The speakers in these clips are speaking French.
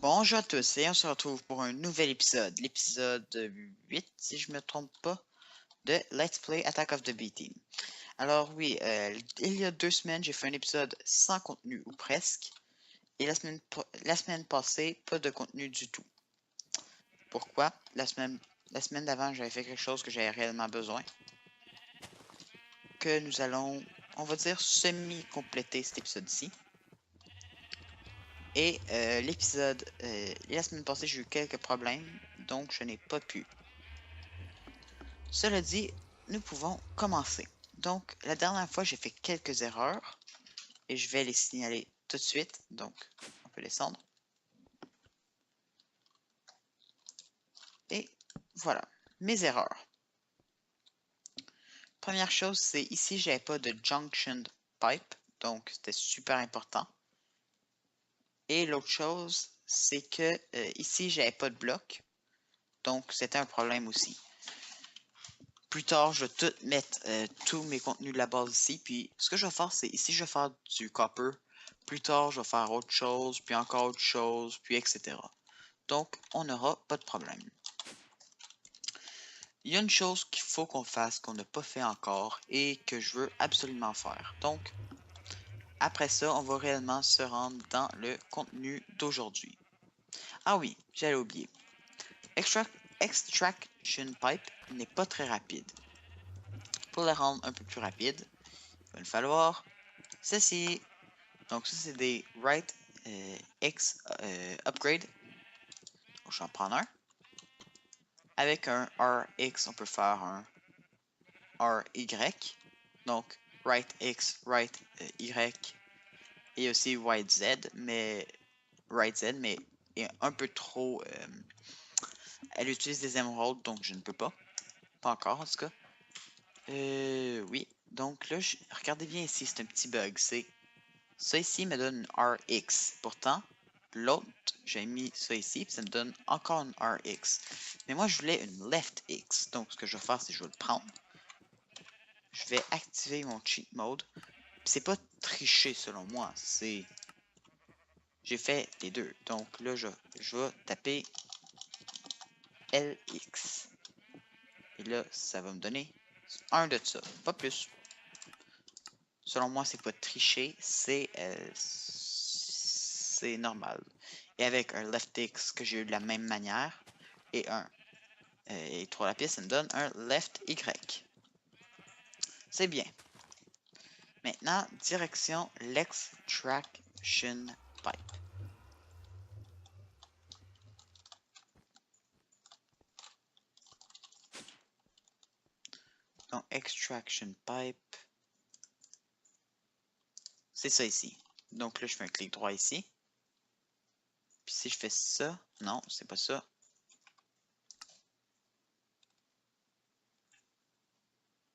Bonjour à tous et on se retrouve pour un nouvel épisode, l'épisode 8 si je me trompe pas, de Let's Play Attack of the B-Team. Alors oui, il y a 2 semaines j'ai fait un épisode sans contenu ou presque, et la semaine passée pas de contenu du tout. Pourquoi? La semaine d'avant j'avais fait quelque chose que j'avais réellement besoin, que nous allons, on va dire, semi-compléter cet épisode-ci. Et la semaine passée j'ai eu quelques problèmes, donc je n'ai pas pu. Cela dit, nous pouvons commencer. Donc, la dernière fois, j'ai fait quelques erreurs et je vais les signaler tout de suite. Donc, on peut descendre. Et voilà, mes erreurs. Première chose, c'est ici, j'avais pas de junction pipe, donc c'était super important. Et l'autre chose, c'est que ici, j'avais pas de bloc, donc c'était un problème aussi. Plus tard, je vais tout mettre tous mes contenus de la base ici. Puis ce que je vais faire, c'est ici, je vais faire du copper. Plus tard, je vais faire autre chose, puis encore autre chose, puis etc. Donc, on n'aura pas de problème. Il y a une chose qu'il faut qu'on fasse, qu'on n'a pas fait encore, et que je veux absolument faire. Donc, après ça, on va réellement se rendre dans le contenu d'aujourd'hui. Ah oui, j'allais oublier. Extraction pipe n'est pas très rapide. Pour le rendre un peu plus rapide, il va nous falloir ceci. Donc ça, c'est des Write X upgrade. Donc, je vais en prendre un. Avec un RX, on peut faire un RY. Donc Write X, Write Y. Et aussi Write Z, mais est un peu trop. Elle utilise des émeraudes, donc je ne peux pas. Pas encore en tout cas. Oui. Donc là, regardez bien ici, c'est un petit bug. C'est ça ici me donne une RX. Pourtant, l'autre, j'ai mis ça ici, puis ça me donne encore une RX. Mais moi, je voulais une left X. Donc, ce que je vais faire, c'est que je vais le prendre. Je vais activer mon cheat mode. C'est pas tricher selon moi. C'est. J'ai fait les deux. Donc là, je vais taper LX. Et là, ça va me donner un de ça. Pas plus. Selon moi, c'est pas tricher. C'est normal. Et avec un left X que j'ai eu de la même manière. Et et 3 la pièce, ça me donne un left Y. C'est bien. Maintenant, direction l'extraction pipe. Donc, extraction pipe. C'est ça ici. Donc là, je fais un clic droit ici. Puis si je fais ça, non, c'est pas ça.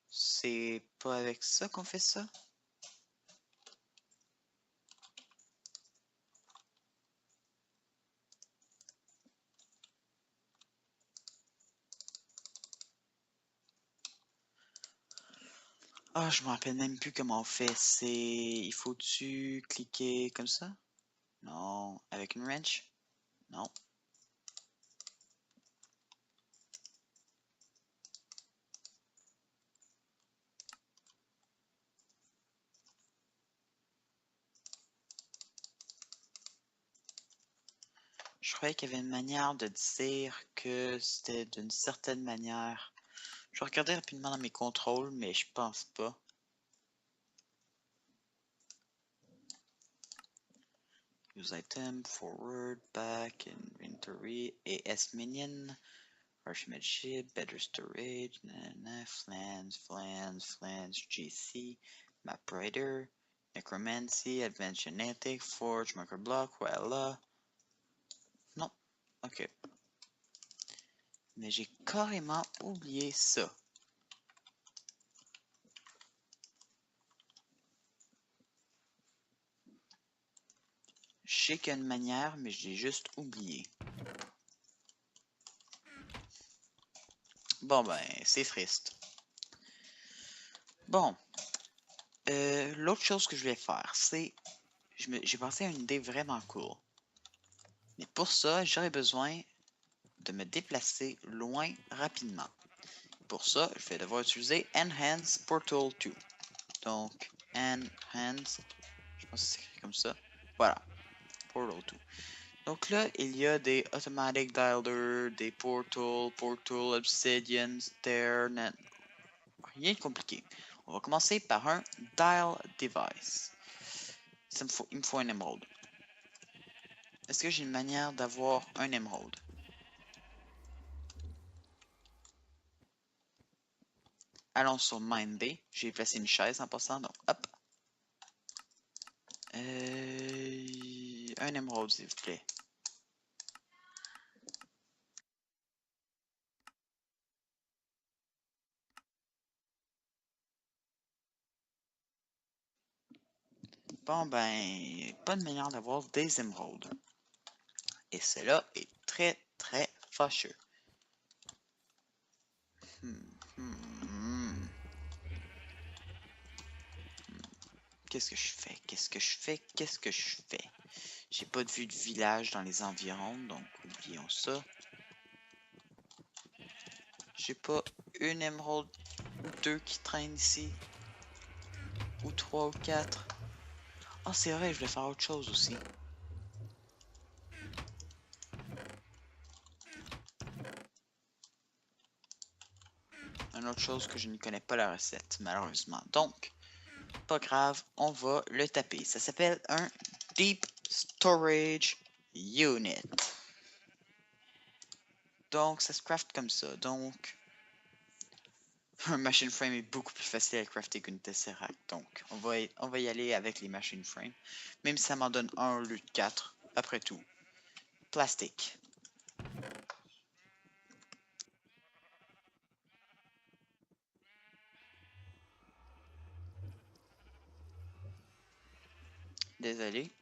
C'est pas avec ça qu'on fait ça? Ah, je me rappelle même plus comment on fait. Il faut-tu cliquer comme ça? Non. Avec une wrench? Non. Je croyais qu'il y avait une manière de dire que c'était d'une certaine manière. Je vais regarder rapidement dans mes contrôles, mais je pense pas. Use item, forward, back, inventory, AS minion, Archimate ship, better storage, flange, GC, map writer, necromancy, advanced genetic, forge, marker block, voilà. Non, ok. Mais j'ai carrément oublié ça. Je sais qu'il y a une manière, mais je l'ai juste oublié. Bon ben, c'est triste. Bon, l'autre chose que je vais faire, c'est... J'ai pensé à une idée vraiment cool. Mais pour ça, j'aurais besoin de me déplacer loin rapidement. Pour ça, je vais devoir utiliser Enhance Portal 2. Donc, Enhance, je pense que c'est écrit comme ça. Voilà, Portal 2. Donc là, il y a des Automatic Dialer, des Portal, Obsidian, Stair, Net. Rien de compliqué. On va commencer par un Dial Device. Il me faut un émeraude. Est-ce que j'ai une manière d'avoir un émeraude? Allons sur Mine Bay. J'ai placé une chaise en passant, donc hop. Un émeraude, s'il vous plaît. Bon, ben, pas de manière d'avoir des émeraudes. Et cela est très, très fâcheux. Qu'est-ce que je fais? Qu'est-ce que je fais? Qu'est-ce que je fais? J'ai pas de vue de village dans les environs, donc oublions ça. J'ai pas une émeraude ou deux qui traînent ici. Ou trois ou quatre. Ah, c'est vrai, je voulais faire autre chose aussi. Une autre chose que je ne connais pas la recette, malheureusement. Donc, pas grave, on va le taper. Ça s'appelle un Deep Storage Unit. Donc, ça se craft comme ça. Donc, un machine frame est beaucoup plus facile à crafter qu'une Tesseract. Donc, on va y aller avec les machine frame. Même si ça m'en donne un au lieu de 4. Après tout. Plastique. Désolé.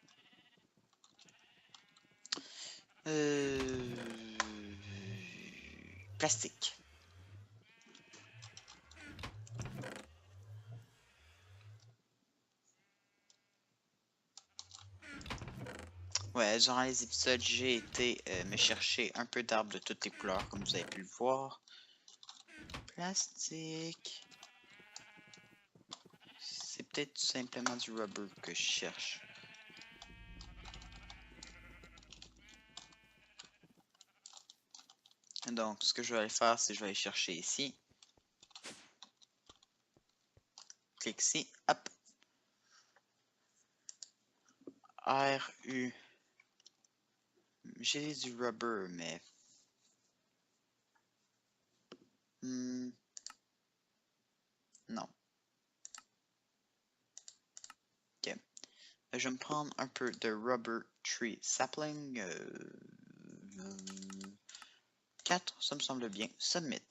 Plastique. Ouais, durant les épisodes, j'ai été me chercher un peu d'arbres de toutes les couleurs, comme vous avez pu le voir. Plastique. C'est peut-être tout simplement du rubber que je cherche. Donc, ce que je vais aller faire, c'est que je vais aller chercher ici. Clique ici. Hop. RU. J'ai du rubber, mais... non. Ok. Je vais me prendre un peu de rubber tree sapling. 4, ça me semble bien. Submit.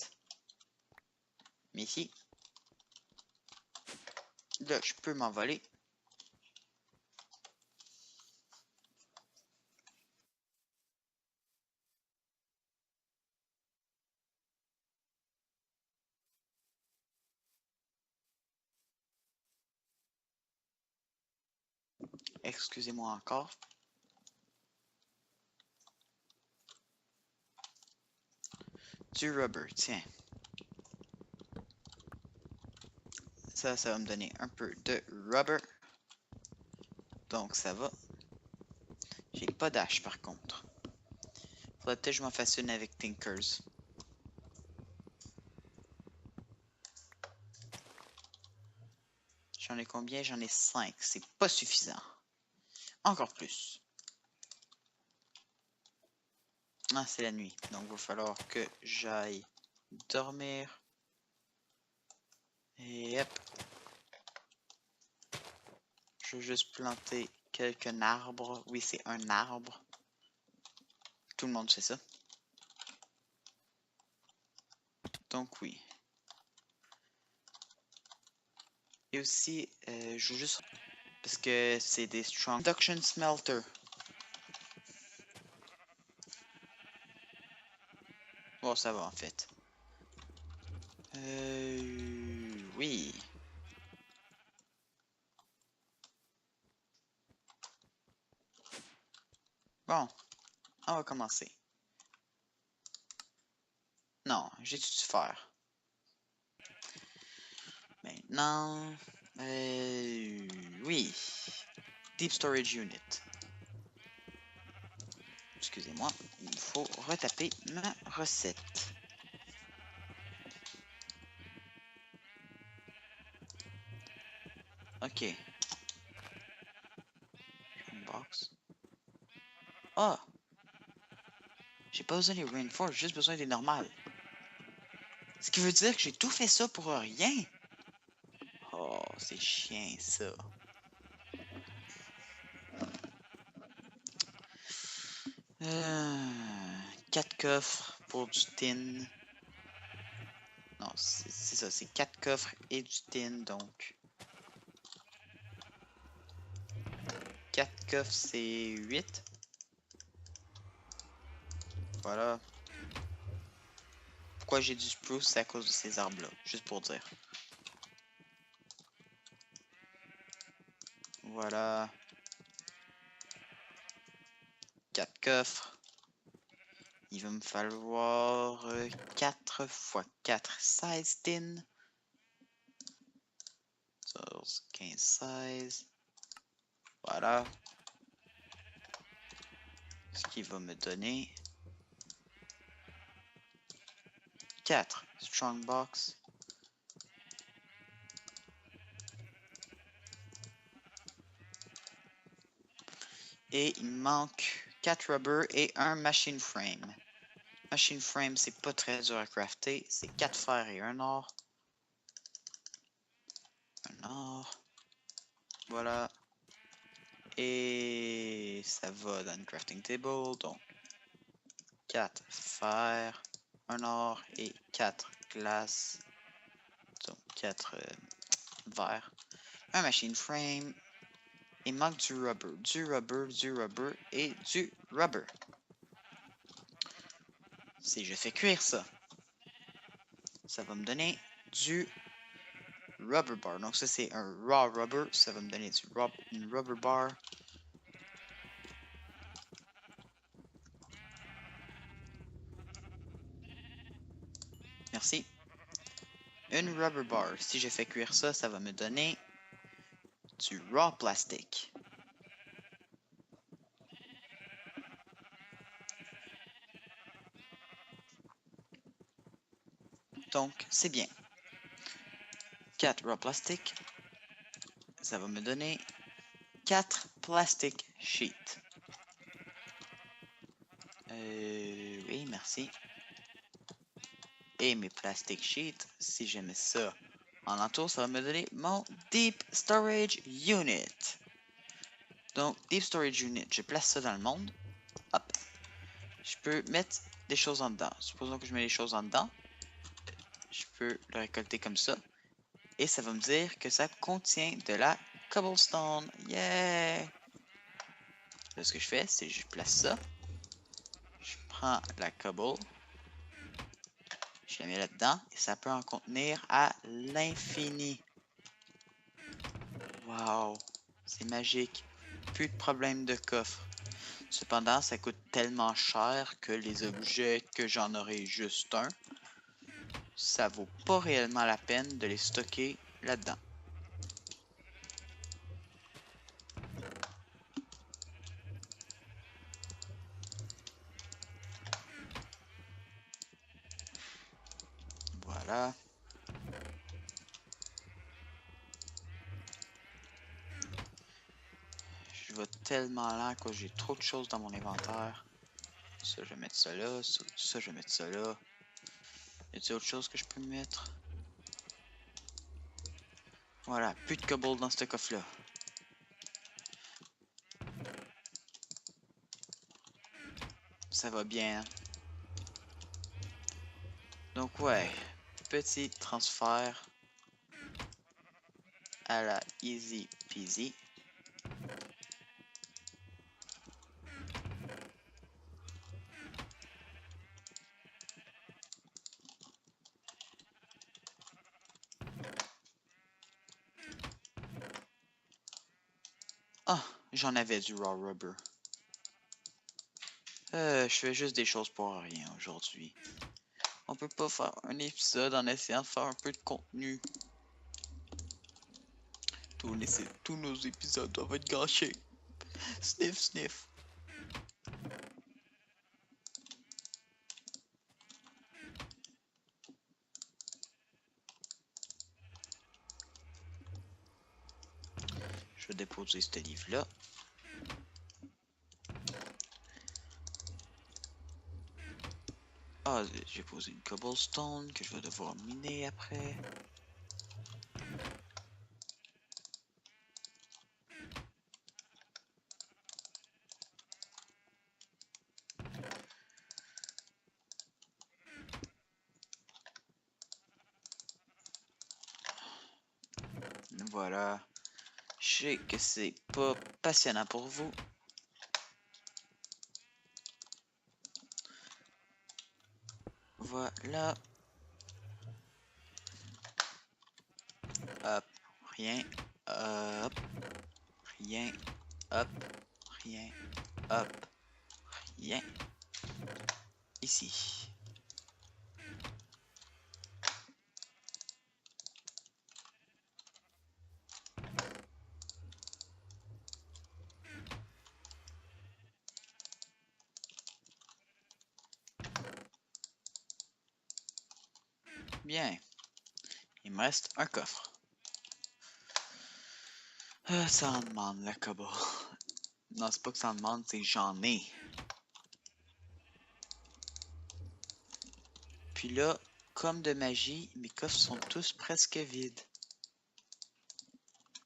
Mais ici, là, je peux m'envoler. Excusez-moi encore. Du rubber, tiens. Ça va me donner un peu de rubber. Donc, ça va. J'ai pas d'âge, par contre. Faudrait peut-être que je m'en fasse une avec Tinkers. J'en ai combien? J'en ai 5. C'est pas suffisant. Encore plus. Ah, c'est la nuit. Donc, il va falloir que j'aille dormir. Et hop. Je vais juste planter quelques arbres. Oui, c'est un arbre. Tout le monde sait ça. Donc, oui. Et aussi, je veux juste... parce que c'est des strong induction smelter. Bon, ça va en fait. Oui. Bon. On va commencer. Non, j'ai tout dû faire. Maintenant, oui. Deep Storage Unit. Excusez-moi, il faut retaper ma recette. Ok. Box. Ah! J'ai pas besoin des Reinforce, j'ai juste besoin des normales. Ce qui veut dire que j'ai tout fait ça pour rien. Oh, c'est chiant ça. Euh, 4 coffres pour du tin. Non, c'est ça, c'est 4 coffres et du tin, donc. 4 coffres, c'est 8. Voilà. Pourquoi j'ai du spruce, c'est à cause de ces arbres-là, juste pour dire. Voilà. 4 coffres. Il va me falloir 4 x 4, 16 tin. 14, 15, 16. Voilà. Ce qui va me donner 4 Strongbox. Et il me manque 4 rubber et un machine frame. Machine frame, c'est pas très dur à crafter. C'est 4 fer et un or. Un or. Voilà. Et ça va dans le crafting table. Donc 4 fer, un or et 4 glace. Donc 4 verre. Un machine frame. Il manque du rubber, du rubber, du rubber et du rubber. Si je fais cuire ça, ça va me donner du rubber bar. Donc ça c'est un raw rubber, ça va me donner une rubber bar. Merci. Une rubber bar. Si je fais cuire ça, ça va me donner du raw plastic. Donc c'est bien. 4 raw plastic. Ça va me donner 4 plastic sheets. Oui, merci. Et mes plastic sheets, si je mets ça en entour, ça va me donner mon Deep Storage Unit. Donc, Deep Storage Unit, je place ça dans le monde. Hop. Je peux mettre des choses en dedans. Supposons que je mets les choses en dedans. Je peux le récolter comme ça. Et ça va me dire que ça contient de la cobblestone. Yeah! Là, ce que je fais, c'est que je place ça. Je prends la cobble. Je la mets là-dedans. Et ça peut en contenir à l'infini. Wow! C'est magique. Plus de problème de coffre. Cependant, ça coûte tellement cher que les objets que j'en aurai juste un, ça vaut pas réellement la peine de les stocker là-dedans. Voilà. Je vais tellement lent que j'ai trop de choses dans mon inventaire. Ça, je vais mettre ça là. Ça, je vais mettre ça là. Y a-t-il autre chose que je peux mettre? Voilà, plus de cobble dans ce coffre-là. Ça va bien. Hein? Donc ouais, petit transfert à la easy peasy. Ah, j'en avais du raw rubber. Je fais juste des choses pour rien aujourd'hui. On peut pas faire un épisode en essayant de faire un peu de contenu. Tous nos épisodes doivent être gâchés. Sniff, sniff. Je vais déposer ce livre-là. Ah, j'ai posé une cobblestone que je vais devoir miner après. Voilà. Je sais que c'est pas passionnant pour vous. Voilà. Hop. Rien. Hop. Rien. Hop. Rien. Hop. Rien. Ici. Bien. Il me reste un coffre. Ça en demande, la cobble. Non, c'est pas que ça en demande, c'est que j'en ai. Puis là, comme de magie, mes coffres sont tous presque vides.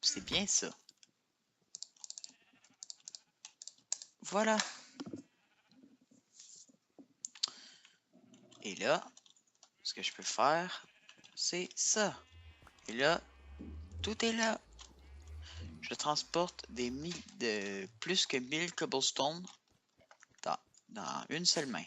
C'est bien ça. Voilà. Et là, ce que je peux faire, c'est ça. Et là, tout est là. Je transporte plus que 1000 cobblestones dans une seule main.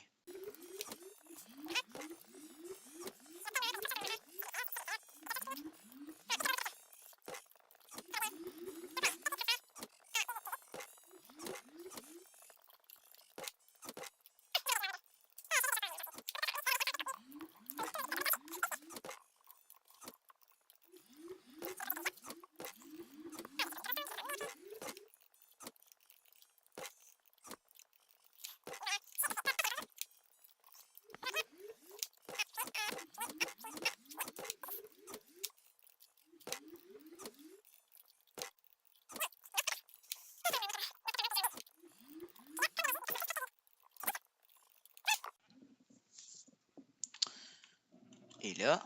Et là,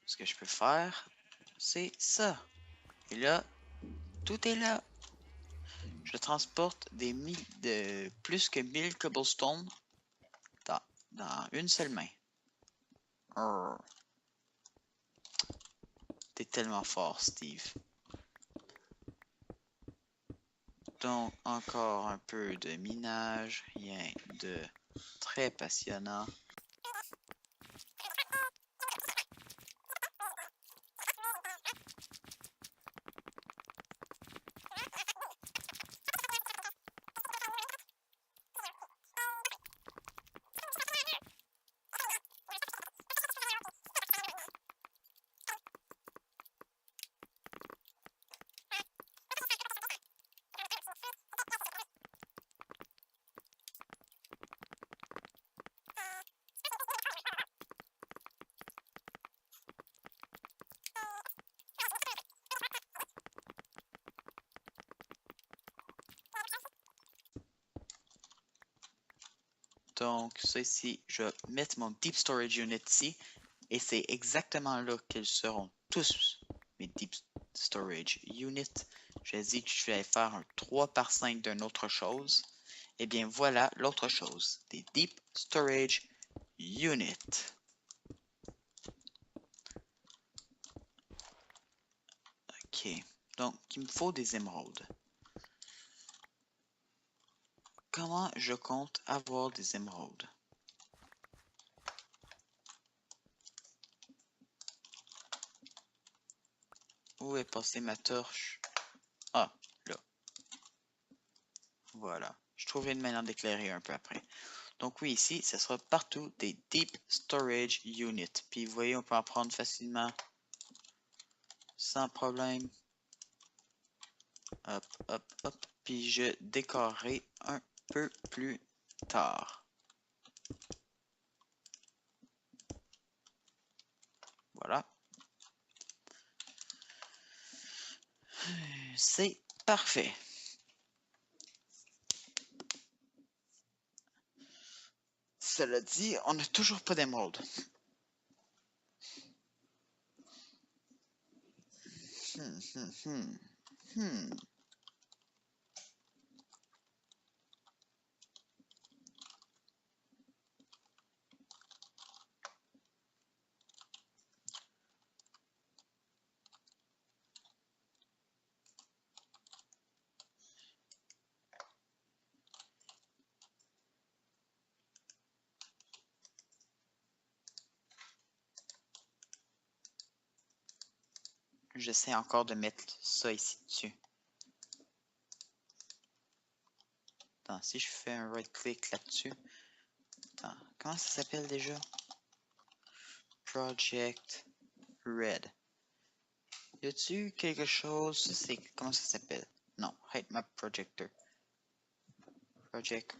ce que je peux faire, c'est ça. Et là, tout est là. Je transporte plus que 1000 cobblestones dans une seule main. Arr. T'es tellement fort, Steve. Donc, encore un peu de minage, rien de très passionnant. Donc, ça ici, je vais mettre mon Deep Storage Unit ici. Et c'est exactement là qu'ils seront tous mes Deep Storage Units. J'ai dit que je vais faire un 3 par 5 d'une autre chose. Et bien voilà l'autre chose, des Deep Storage Units. Ok, donc il me faut des émeraudes. Comment je compte avoir des émeraudes? Où est passée ma torche? Ah, là. Voilà. Je trouverai une manière d'éclairer un peu après. Donc oui, ici, ce sera partout des Deep Storage Units. Puis vous voyez, on peut en prendre facilement, sans problème. Hop, hop, hop. Puis je décorerai un peu plus tard. Voilà. C'est parfait. Cela dit, on n'a toujours pas d'émeraude. Hmm. J'essaie encore de mettre ça ici dessus. Attends, si je fais un right-click là-dessus. Attends, comment ça s'appelle déjà? Project Red. Y a-tu quelque chose? C'est comment ça s'appelle? Non, Height Projector. Project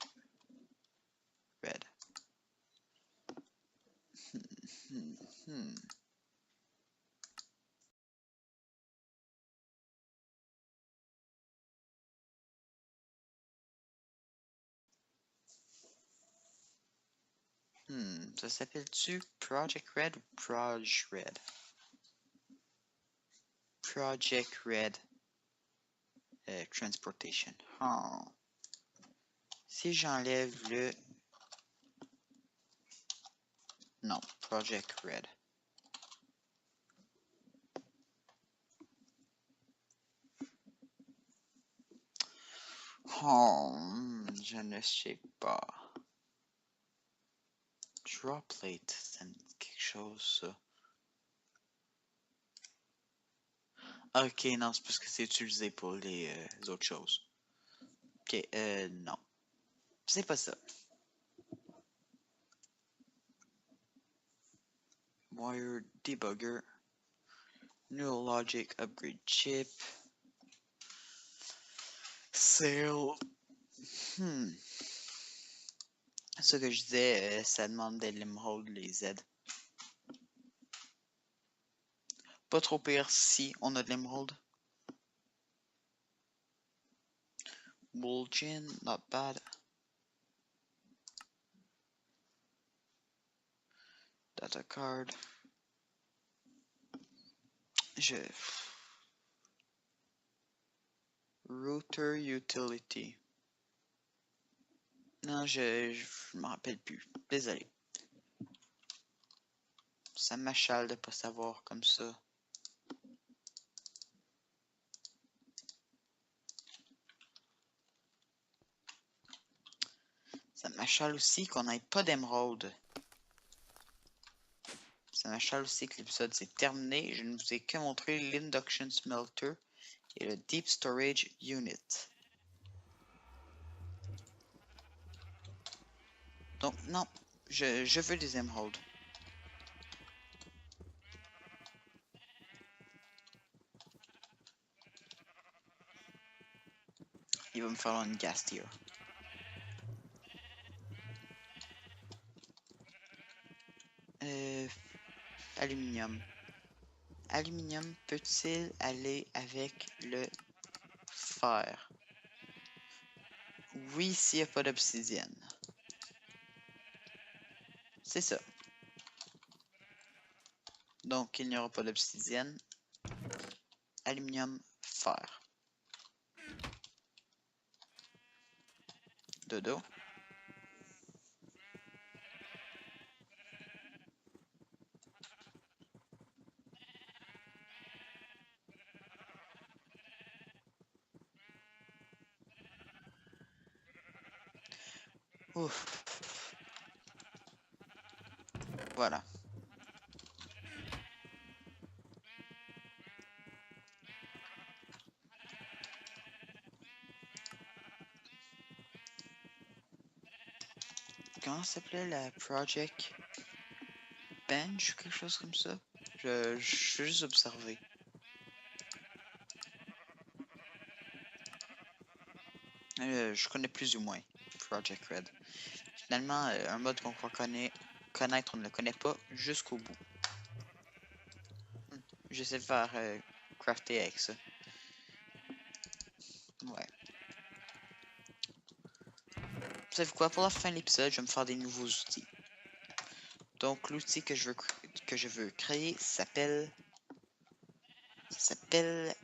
Red. Hmm. Ça s'appelle-tu Project Red ou Proj Red? Project Red Transportation. Oh. Si j'enlève le... Non, Project Red. Oh, je ne sais pas. Droplet, c'est quelque chose, ça. Ok, non, c'est parce que c'est utilisé pour les autres choses. Ok, non. C'est pas ça. Wire Debugger. Neural Logic Upgrade Chip. Sale. Ce que je disais, ça demande de l'émeraude, les Z. Pas trop pire si on a de l'émeraude. Woolgin, not bad. Data card. Router utility. Non, je m'en rappelle plus. Désolé. Ça m'achale de pas savoir comme ça. Ça m'achale aussi qu'on n'ait pas d'émeraude. Ça m'achale aussi que l'épisode s'est terminé. Je ne vous ai que montré l'Induction Smelter et le Deep Storage Unit. Donc non, je veux des émeraudes. Il va me falloir une gas tier. Aluminium. Aluminium peut-il aller avec le fer? Oui, s'il n'y a pas d'obsidienne. C'est ça. Donc, il n'y aura pas d'obsidienne. Aluminium, fer. Dodo. Ouf. Voilà. comment ça s'appelait la Project Bench ou quelque chose comme ça? Je suis juste observé. Je connais plus ou moins Project Red. Finalement, un mode qu'on croit connaître, on ne le connaît pas jusqu'au bout. J'essaie de faire crafter avec ça. Ouais. Vous savez quoi? Pour la fin de l'épisode, je vais me faire des nouveaux outils. Donc, l'outil que je veux créer s'appelle... Steel.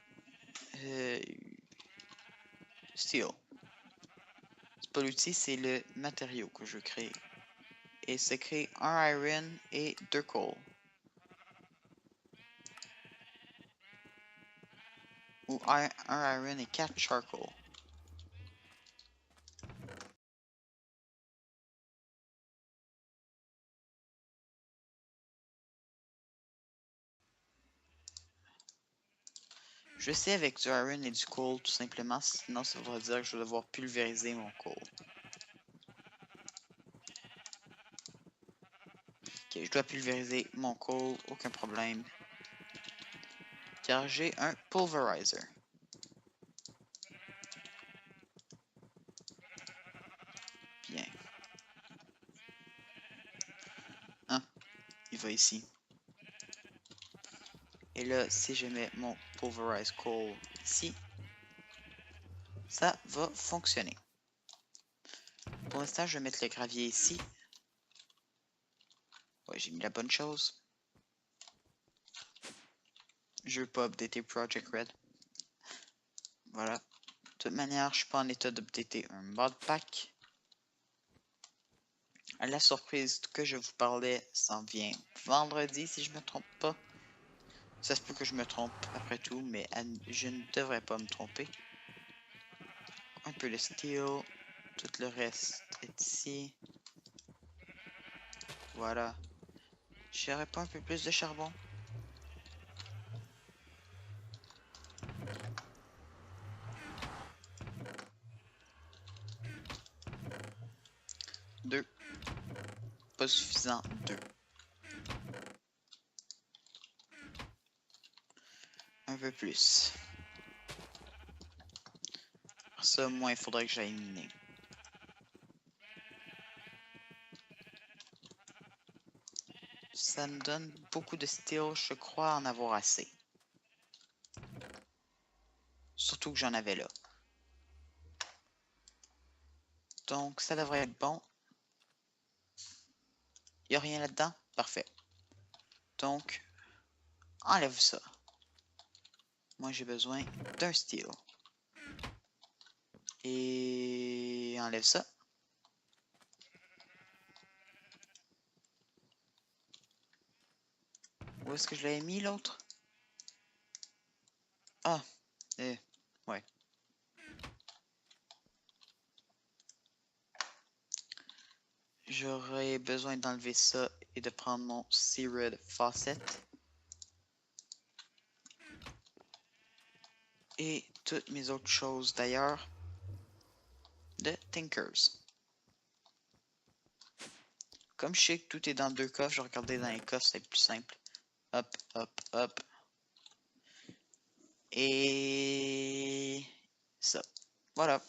C'est pas l'outil, c'est le matériau que je veux créer. Et c'est créer un iron et 2 coal. Ou un iron et 4 charcoal. Je vais essayer avec du iron et du coal tout simplement, sinon ça voudrait dire que je vais devoir pulvériser mon coal. Ok, je dois pulvériser mon coal, aucun problème. Car j'ai un pulverizer. Bien. Hein, il va ici. Et là, si je mets mon pulverized coal ici, ça va fonctionner. Pour l'instant, je vais mettre le gravier ici. Ouais, j'ai mis la bonne chose. Je veux pas updater Project Red. Voilà. De toute manière, je suis pas en état d'updater un mod pack. La surprise que je vous parlais s'en vient vendredi, si je me trompe pas. Ça se peut que je me trompe après tout, mais je ne devrais pas me tromper. Un peu de steel. Tout le reste est ici. Voilà. J'aurais pas un peu plus de charbon? Deux. Pas suffisant. Deux. Un peu plus. Pour ça, moi, il faudrait que j'aille miner. Ça me donne beaucoup de steel. Je crois en avoir assez. Surtout que j'en avais là. Donc, ça devrait être bon. Il n'y a rien là-dedans? Parfait. Donc, enlève ça. Moi, j'ai besoin d'un steel. Et enlève ça. Où est-ce que je l'avais mis, l'autre? Ah, ouais. J'aurais besoin d'enlever ça et de prendre mon Seared Faucet. Et toutes mes autres choses d'ailleurs de Tinkers. Comme je sais que tout est dans deux coffres, je vais regarder dans les coffres, c'est plus simple. Hop, hop, hop. Et ça. Voilà.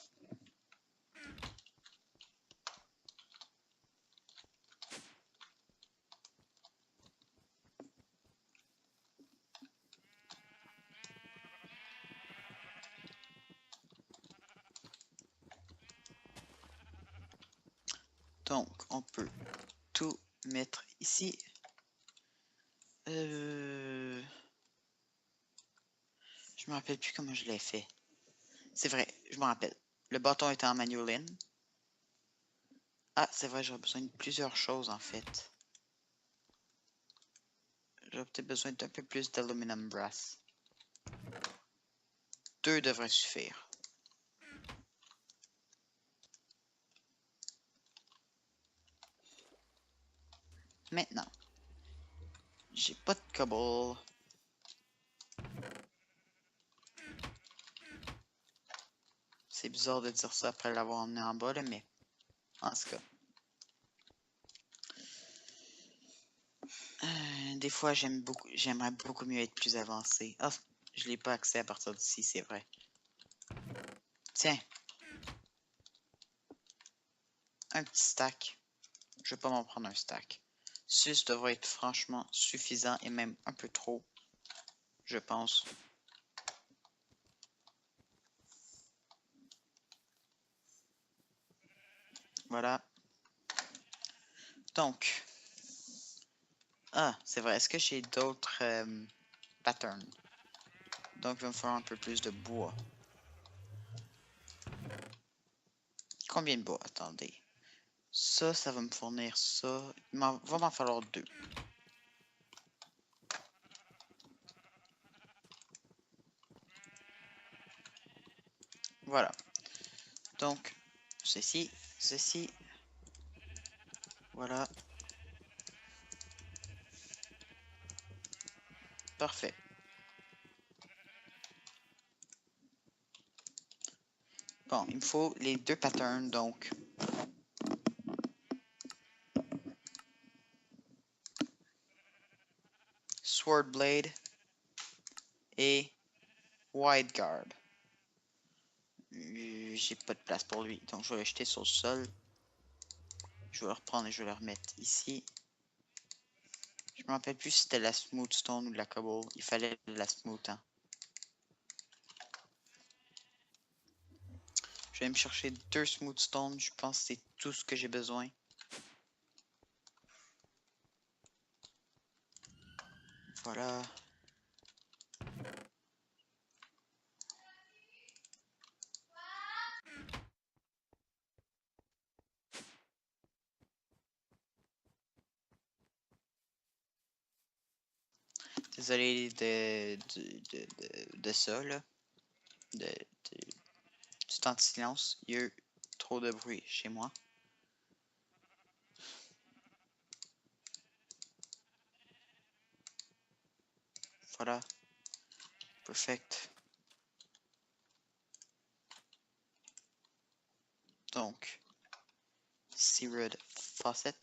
Donc, on peut tout mettre ici. Je me rappelle plus comment je l'ai fait. C'est vrai, je me rappelle. Le bâton était en manual in. Ah, c'est vrai, j'aurais besoin de plusieurs choses en fait. J'aurais peut-être besoin d'un peu plus d'aluminum brass. 2 devraient suffire. Maintenant, j'ai pas de cobble. C'est bizarre de dire ça après l'avoir emmené en bas, là, mais en tout cas. des fois, j'aimerais beaucoup mieux être plus avancé. Ah, je l'ai pas accès à partir d'ici, c'est vrai. Tiens. Un petit stack. Je vais pas m'en prendre un stack. 6 devrait être franchement suffisant et même un peu trop, je pense. Voilà. Donc. Ah, c'est vrai. Est-ce que j'ai d'autres patterns? Donc, il va me falloir un peu plus de bois. Combien de bois? Attendez. Ça va me fournir ça. Il va m'en falloir 2. Voilà. Donc, ceci. Voilà. Parfait. Bon, il me faut les 2 patterns, donc. Sword Blade et Wide Guard. J'ai pas de place pour lui, donc je vais le jeter sur le sol. Je vais le reprendre et je vais le remettre ici. Je me rappelle plus si c'était la smooth stone ou de la cobble. Il fallait la smooth, hein. Je vais me chercher 2 smooth stones. Je pense que c'est tout ce que j'ai besoin. Voilà. Désolé de ça, là. Du temps de silence. Il y a eu trop de bruit chez moi. Voilà. Perfect. Donc, Seared Faucet.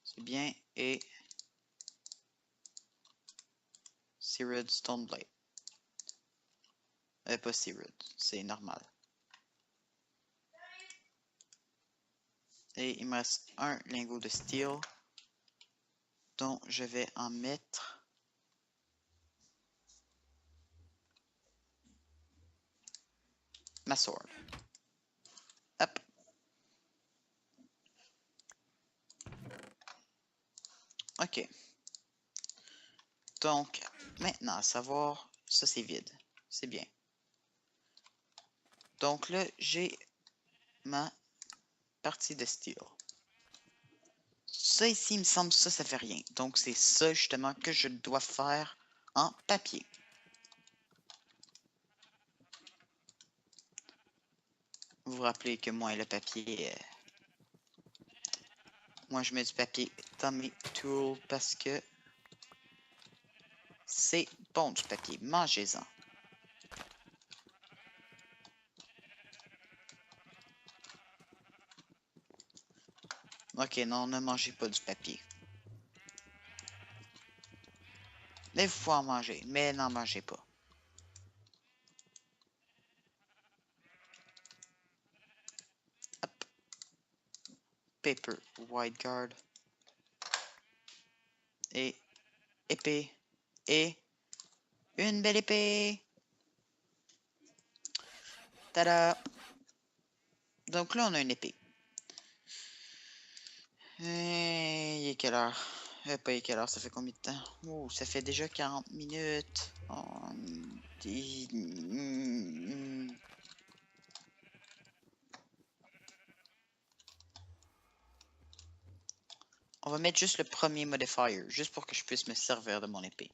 C'est bien. Et Seared Stone Blade. Pas Seared, c'est normal. Et il me reste un lingot de steel. Donc, je vais en mettre ma sword. Hop. Ok. Donc, maintenant, à savoir, ça c'est vide. C'est bien. Donc là, j'ai ma partie de steel. Ça ici, il me semble, ça fait rien. Donc, c'est ça justement que je dois faire en papier. Vous vous rappelez que moi et le papier... moi, je mets du papier dans mes tools parce que c'est bon du papier. Mangez-en. Ok, non, ne mangez pas du papier. Mais vous pouvez en manger, mais n'en mangez pas. Hop. Paper, wide guard. Et épée. Et une belle épée. Tada! Donc là, on a une épée. Il est quelle heure? Pas quelle heure, ça fait combien de temps? Oh, ça fait déjà 40 minutes. On va mettre juste le premier modifier, juste pour que je puisse me servir de mon épée.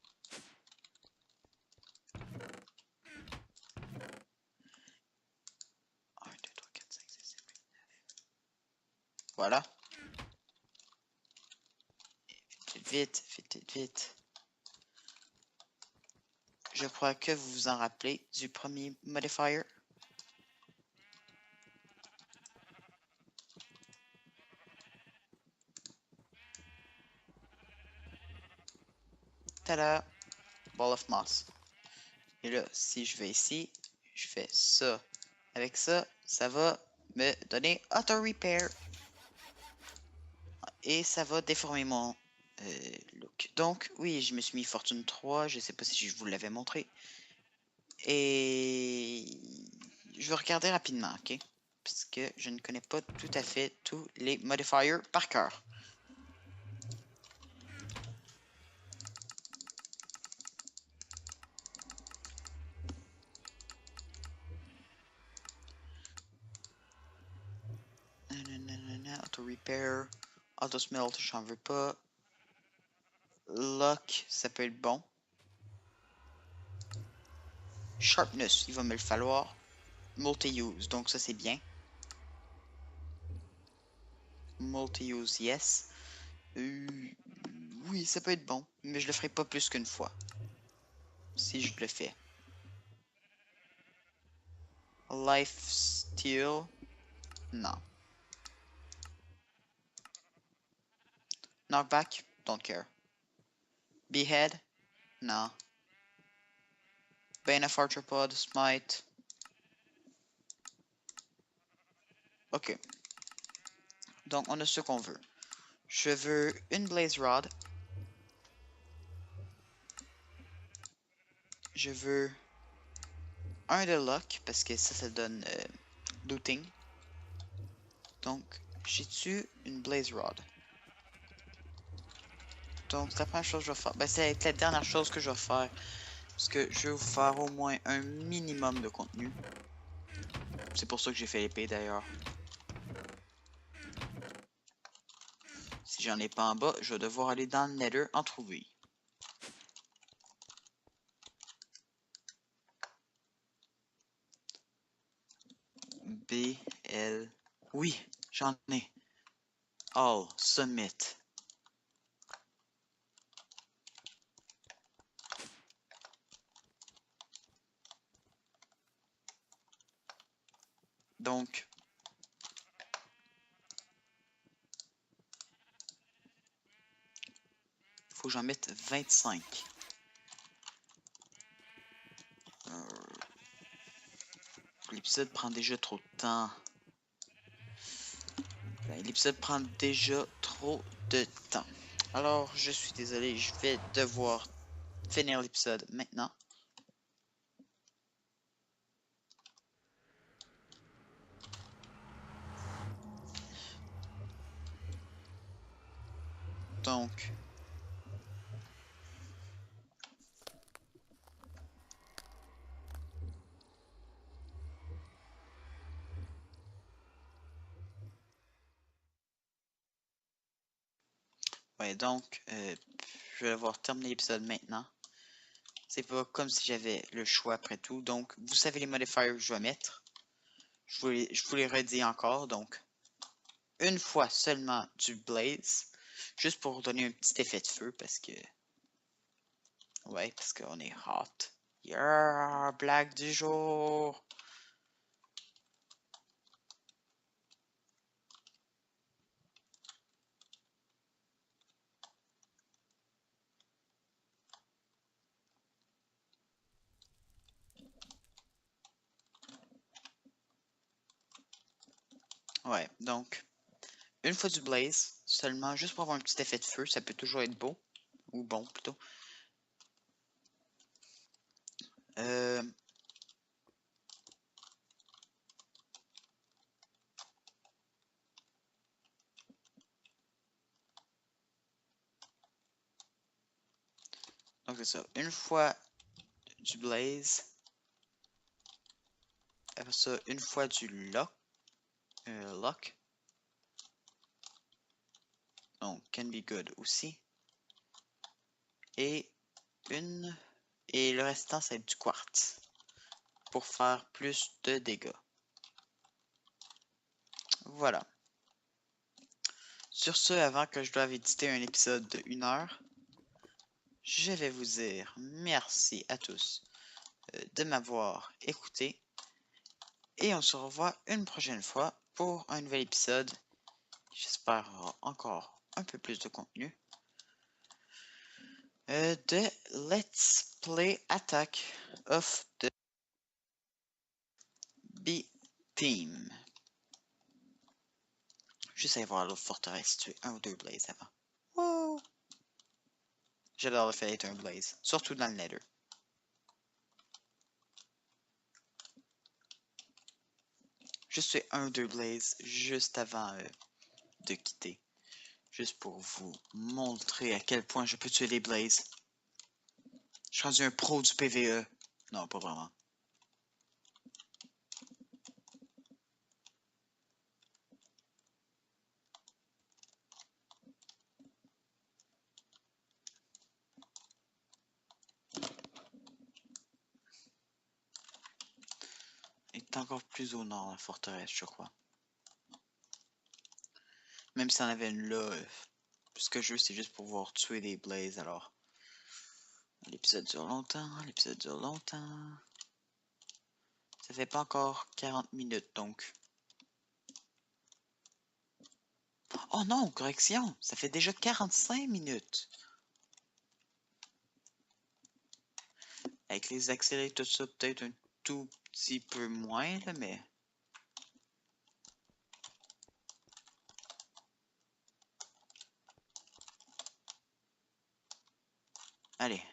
Voilà. Vite, vite, vite, vite. Je crois que vous vous en rappelez du premier modifier. tada, ball of moss. Et là, si je vais ici, je fais ça. Avec ça, ça va me donner auto repair. Et ça va déformer mon look. Donc, oui, je me suis mis Fortune 3. Je sais pas si je vous l'avais montré. Et je vais regarder rapidement, ok? Parce que je ne connais pas tout à fait tous les modifiers par cœur. Auto repair, auto smelt, j'en veux pas. Lock, ça peut être bon. Sharpness, il va me le falloir. Multi-use, donc ça c'est bien. Multi-use, yes. Oui, ça peut être bon, mais je le ferai pas plus qu'une fois. Si je le fais. Life steal, non. Knockback, don't care. Behead, non. Bane of Arthropod, Smite. Ok. Donc on a ce qu'on veut. Je veux une Blaze Rod. Je veux un de Lock, parce que ça donne looting. Donc, j'ai-tu une Blaze Rod? Donc, c'est la première chose que je vais faire. Ben, c'est la dernière chose que je vais faire. Parce que je vais vous faire au moins un minimum de contenu. C'est pour ça que j'ai fait l'épée d'ailleurs. Si j'en ai pas en bas, je vais devoir aller dans le Nether en trouver. B, L... Oui, j'en ai. All, Summit. Donc... faut que j'en mette 25. L'épisode prend déjà trop de temps. L'épisode prend déjà trop de temps. Alors, je suis désolé, je vais devoir finir l'épisode maintenant. Donc... ouais, donc, je vais devoir terminer l'épisode maintenant. C'est pas comme si j'avais le choix après tout. Donc, vous savez les modifiers que je vais mettre. Je vous les redis encore. Donc, une fois seulement du blaze. Juste pour donner un petit effet de feu parce que... ouais, parce qu'on est hot. Yeah, blague du jour. Ouais, donc, une fois du blaze, seulement juste pour avoir un petit effet de feu, ça peut toujours être beau. Ou bon, plutôt. Euh... Donc, c'est ça. Une fois du blaze. Après ça, une fois du lock. Lock. Donc, can be good aussi. Et une... Et le restant, c'est du quartz. Pour faire plus de dégâts. Voilà. Sur ce, avant que je doive éditer un épisode de 1 heure, je vais vous dire merci à tous de m'avoir écouté. Et on se revoit une prochaine fois pour un nouvel épisode. J'espère encore un peu plus de contenu. de Let's Play Attack of the B-Team. Juste aller voir l'autre forteresse, tuer un ou deux blazes avant. Wow! J'adore le fait d'être un blaze, surtout dans le nether. Juste tuer un ou deux blazes juste avant de quitter. Juste pour vous montrer à quel point je peux tuer les blazes. Je suis rendu un pro du PVE. Non, pas vraiment. Elle est encore plus au nord, la forteresse, je crois. Même si on avait une là, ce que je veux, c'est juste pour pouvoir tuer des blazes, alors. L'épisode dure longtemps, l'épisode dure longtemps. Ça fait pas encore 40 minutes, donc. Oh non, correction, ça fait déjà 45 minutes. Avec les accélérés, tout ça, peut-être un tout petit peu moins, là, mais... Allez,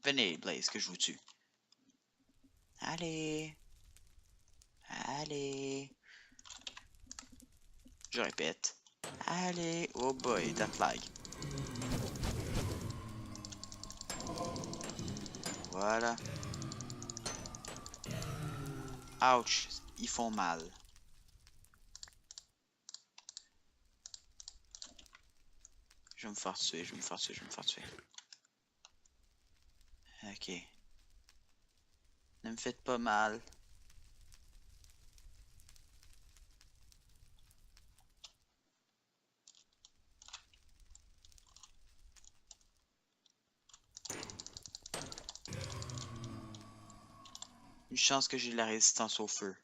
venez, Blaze, que je vous tue. Allez. Allez. Je répète. Allez. Oh boy, that lag. Voilà. Ouch, ils font mal. Je vais me faire tuer, je vais me faire tuer, je vais me faire tuer. Ok. Ne me faites pas mal. Une chance que j'ai de la résistance au feu.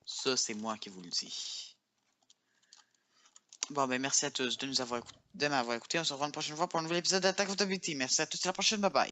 Ça, c'est moi qui vous le dis. Bon, ben merci à tous de m'avoir écouté. On se revoit une prochaine fois pour un nouvel épisode d'Attack of the BT. Merci à tous et à la prochaine. Bye bye.